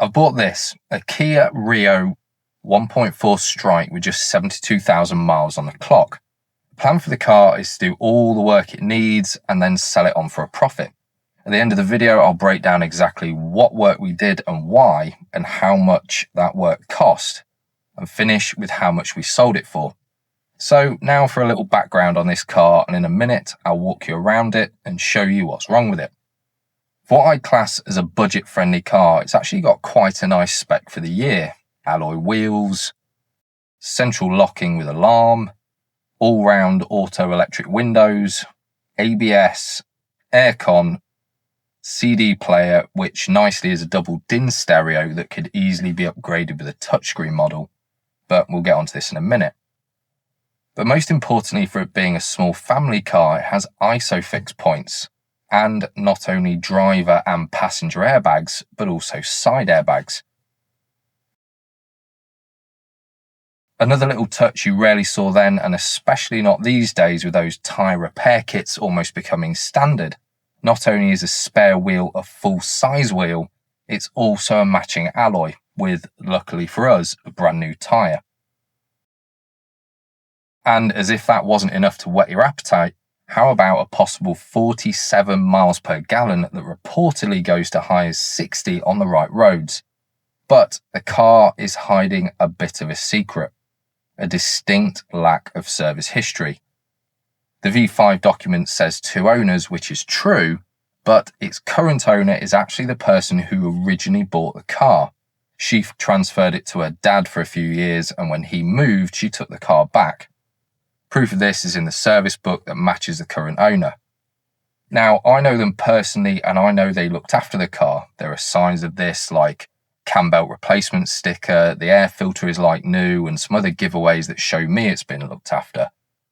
I've bought this, a Kia Rio 1.4 Strike with just 72,000 miles on the clock. The plan for the car is to do all the work it needs and then sell it on for a profit. At the end of the video, I'll break down exactly what work we did and why, and how much that work cost, and finish with how much we sold it for. So now for a little background on this car, and in a minute I'll walk you around it and show you what's wrong with it. For what I'd class as a budget-friendly car, it's actually got quite a nice spec for the year. Alloy wheels, central locking with alarm, all-round auto electric windows, ABS, aircon, CD player, which nicely is a double DIN stereo that could easily be upgraded with a touchscreen model, but we'll get onto this in a minute. But most importantly, for it being a small family car, it has ISOFIX points, and not only driver and passenger airbags, but also side airbags. Another little touch you rarely saw then, and especially not these days with those tyre repair kits almost becoming standard. Not only is a spare wheel a full-size wheel, it's also a matching alloy with, luckily for us, a brand new tyre. And as if that wasn't enough to whet your appetite, how about a possible 47 miles per gallon that reportedly goes to high as 60 on the right roads? But the car is hiding a bit of a secret, a distinct lack of service history. The V5 document says 2 owners, which is true, but its current owner is actually the person who originally bought the car. She transferred it to her dad for a few years, and when he moved, she took the car back. Proof of this is in the service book that matches the current owner. Now, I know them personally, and I know they looked after the car. There are signs of this, like cam belt replacement sticker, the air filter is like new, and some other giveaways that show me it's been looked after.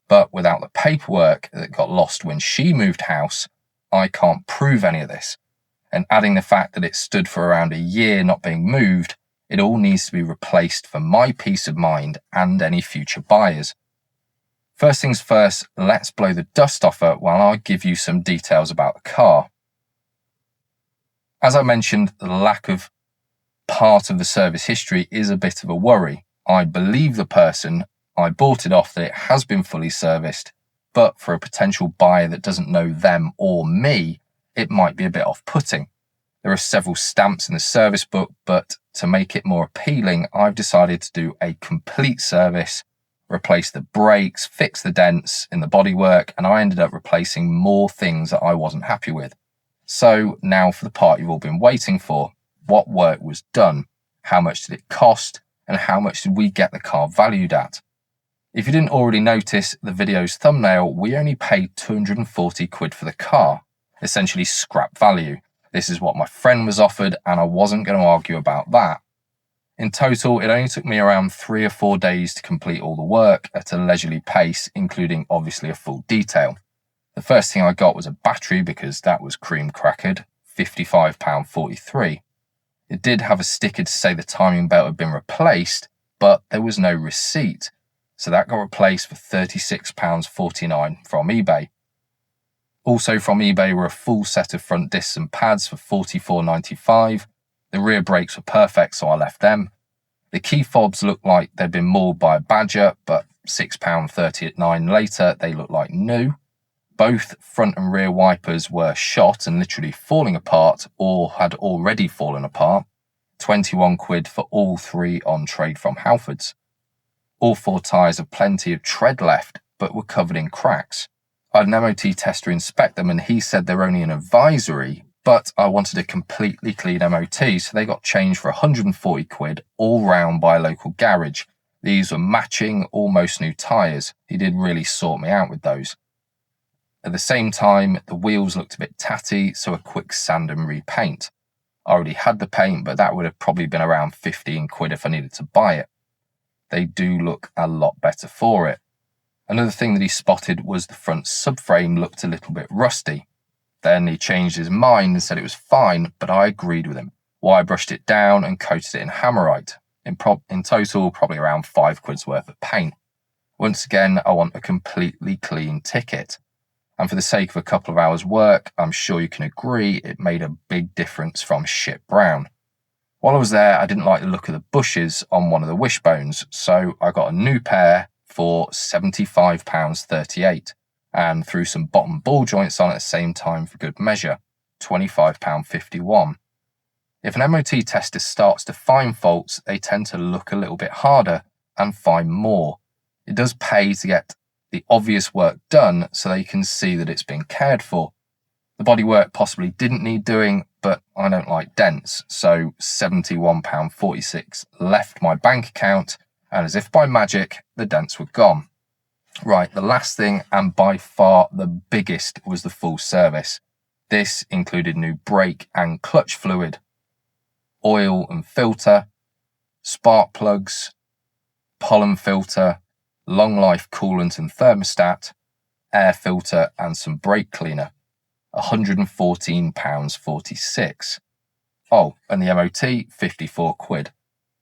But without the paperwork that got lost when she moved house, I can't prove any of this. And adding the fact that it stood for around a year not being moved, it all needs to be replaced for my peace of mind and any future buyers. First things first, let's blow the dust off her while I give you some details about the car. As I mentioned, the lack of part of the service history is a bit of a worry. I believe the person I bought it off that it has been fully serviced, but for a potential buyer that doesn't know them or me, it might be a bit off-putting. There are several stamps in the service book, but to make it more appealing, I've decided to do a complete service, replace the brakes, fix the dents in the bodywork, and I ended up replacing more things that I wasn't happy with. So now for the part you've all been waiting for. What work was done? How much did it cost? And how much did we get the car valued at? If you didn't already notice the video's thumbnail, we only paid 240 quid for the car, essentially scrap value. This is what my friend was offered, and I wasn't going to argue about that. In total, it only took me around 3 or 4 days to complete all the work at a leisurely pace, including obviously a full detail. The first thing I got was a battery because that was cream crackered, £55.43. It did have a sticker to say the timing belt had been replaced, but there was no receipt, so that got replaced for £36.49 from eBay. Also from eBay were a full set of front discs and pads for £44.95. The rear brakes were perfect, so I left them. The key fobs looked like they'd been mauled by a badger, but £6.39 later, they looked like new. Both front and rear wipers were shot and literally falling apart, or had already fallen apart. 21 quid for all 3 on trade from Halfords. All 4 tyres had plenty of tread left, but were covered in cracks. I had an MOT tester inspect them, and he said they're only an advisory, but I wanted a completely clean MOT, so they got changed for 140 quid all round by a local garage. These were matching, almost new tyres. He did really sort me out with those. At the same time, the wheels looked a bit tatty, so a quick sand and repaint. I already had the paint, but that would have probably been around 15 quid if I needed to buy it. They do look a lot better for it. Another thing that he spotted was the front subframe looked a little bit rusty. Then he changed his mind and said it was fine, but I agreed with him. I brushed it down and coated it in hammerite. In total, probably around 5 quid's worth of paint. Once again, I want a completely clean ticket. And for the sake of a couple of hours work, I'm sure you can agree it made a big difference from shit brown. While I was there, I didn't like the look of the bushes on one of the wishbones, so I got a new pair for £75.38 and threw some bottom ball joints on at the same time for good measure, £25.51. If an MOT tester starts to find faults, they tend to look a little bit harder and find more. It does pay to get the obvious work done so they can see that it's been cared for. The bodywork possibly didn't need doing, but I don't like dents, so £71.46 left my bank account, and as if by magic, the dents were gone. Right, the last thing, and by far the biggest, was the full service. This included new brake and clutch fluid, oil and filter, spark plugs, pollen filter, long life coolant and thermostat, air filter, and some brake cleaner. £114.46. Oh, and the MOT, 54 quid,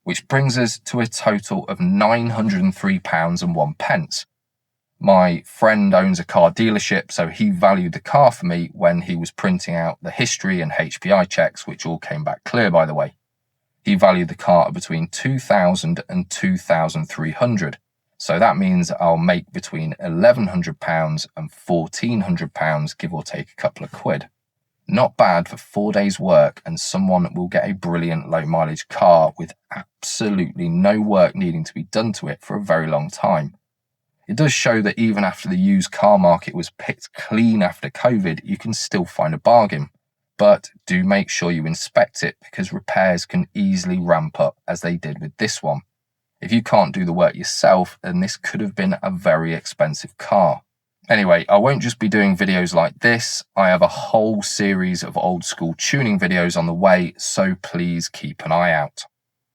which brings us to a total of £903.01. My friend owns a car dealership, so he valued the car for me when he was printing out the history and HPI checks, which all came back clear, by the way. He valued the car at between £2,000 and £2,300. So that means I'll make between £1,100 and £1,400, give or take a couple of quid. Not bad for 4 days' work, and someone will get a brilliant low mileage car with absolutely no work needing to be done to it for a very long time. It does show that even after the used car market was picked clean after COVID, you can still find a bargain. But do make sure you inspect it, because repairs can easily ramp up, as they did with this one. If you can't do the work yourself, then this could have been a very expensive car. Anyway, I won't just be doing videos like this. I have a whole series of old school tuning videos on the way, so please keep an eye out.